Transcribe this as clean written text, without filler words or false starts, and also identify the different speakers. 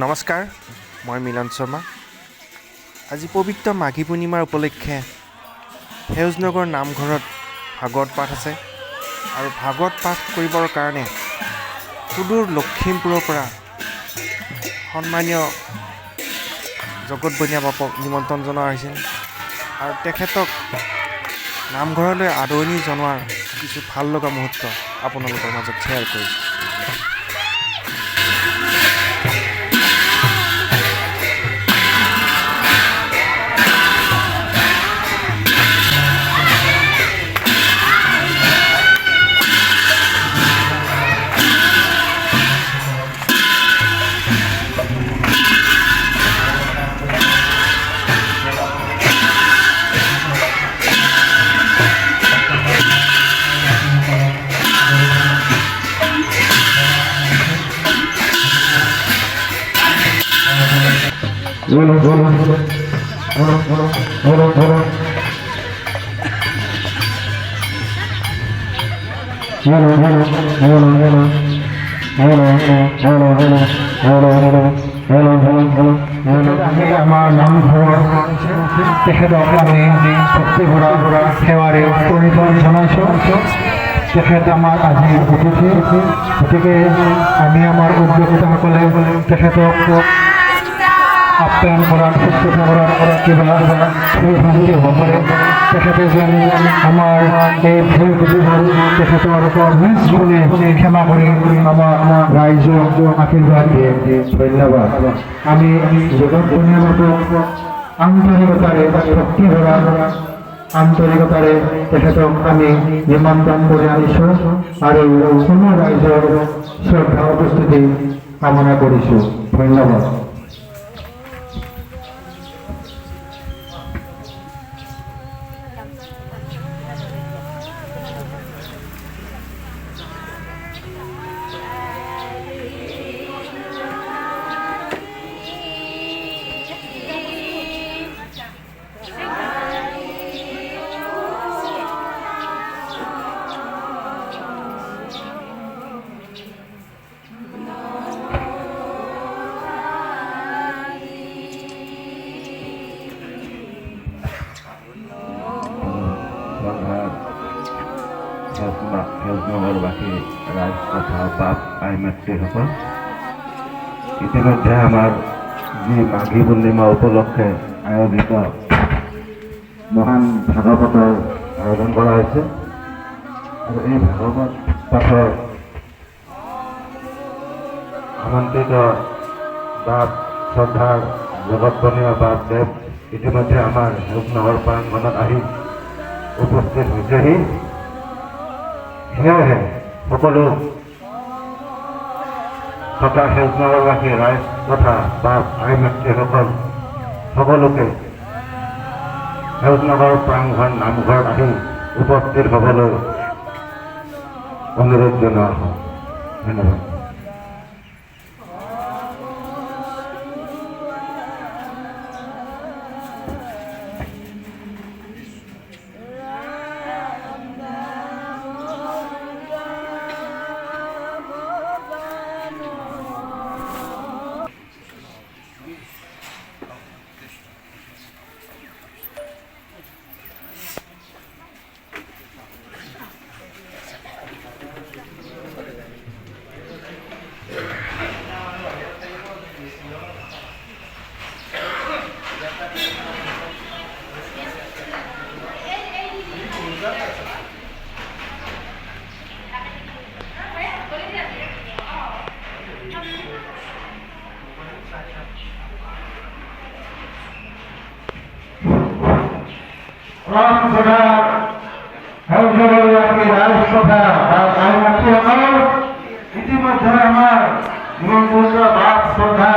Speaker 1: নমস্কাৰ, মই মিলন শৰ্মা। আজি পবিত্ৰ মাঘী পূৰ্ণিমাৰ উপলক্ষে সেউজনগৰ নামঘৰত ভাগৱত পাঠ আছে আৰু ভাগৱত পাঠ কৰিবৰ কাৰণে সুদূৰ লখিমপুৰৰ পৰা সন্মানীয় জগত বনিয়া বাপক নিমন্ত্ৰণ জনোৱা হৈছিল আৰু তেখেতক নামঘৰলৈ আদৰণি জনোৱাৰ কিছু ভাল লগা মুহূৰ্ত আপোনালোকৰ মাজত শ্বেয়াৰ কৰিছোঁ।
Speaker 2: আমাৰ নামঘৰৰ তেখেতক আমি শক্তি ভৰা সেৱাৰে পৰিচয় জনাইছোঁ। তেখেত আমাৰ আজি অতিথি, গতিকে আমি আমাৰ উদ্যোক্তাসকলে তেখেতক আপ্যায়ন কৰাৰ শুশ্ৰূষা কৰাৰ কিবা ভুল ভ্ৰান্তি হ'ব পাৰে। তেখেতে যেন আমাৰ এই ভুল বুদ্ধিবোৰ তেখেতৰ নিজ গুণে ক্ষমা কৰি আমাৰ ৰাইজক আশীৰ্বাদ দিয়ে। ধন্যবাদ। আমি জগত বনিয়া বাপক আন্তৰিকতাৰে শক্তি ভৰা আন্তৰিকতাৰে তেখেতক আমি নিমন্ত্ৰণ কৰি আনিছোঁ আৰু কোনো ৰাইজৰ শ্ৰদ্ধা উপস্থিতি কামনা কৰিছোঁ। ধন্যবাদ।
Speaker 3: সেউজনগৰবাসী ৰাইজ তথা বাপ আই মাতৃসকল, ইতিমধ্যে আমাৰ যি মাঘী পূৰ্ণিমা উপলক্ষে আয়োজিত মহান ভাগৱতৰ আয়োজন কৰা হৈছে আৰু এই ভাগৱত পাঠৰ আমন্ত্ৰিত বাপ শ্ৰদ্ধাৰ জগত বনিয়া বাপ দেৱ ইতিমধ্যে আমাৰ সেউজনগৰ প্ৰাংগণত আহি উপস্থিত হৈছেহি। সেয়েহে সকলো তথা সেউজনগৰবাসী ৰাইজ তথা বাপ আই মাতৃসকল সকলোকে সেউজনগৰ প্ৰাংগণ নামঘৰত আহি উপস্থিত হ'বলৈ অনুৰোধ জনোৱা হয়। ধন্যবাদ।
Speaker 2: ইতিমধ্যে আমাৰ নিমন্ত্ৰিত বাপ শ্ৰদ্ধা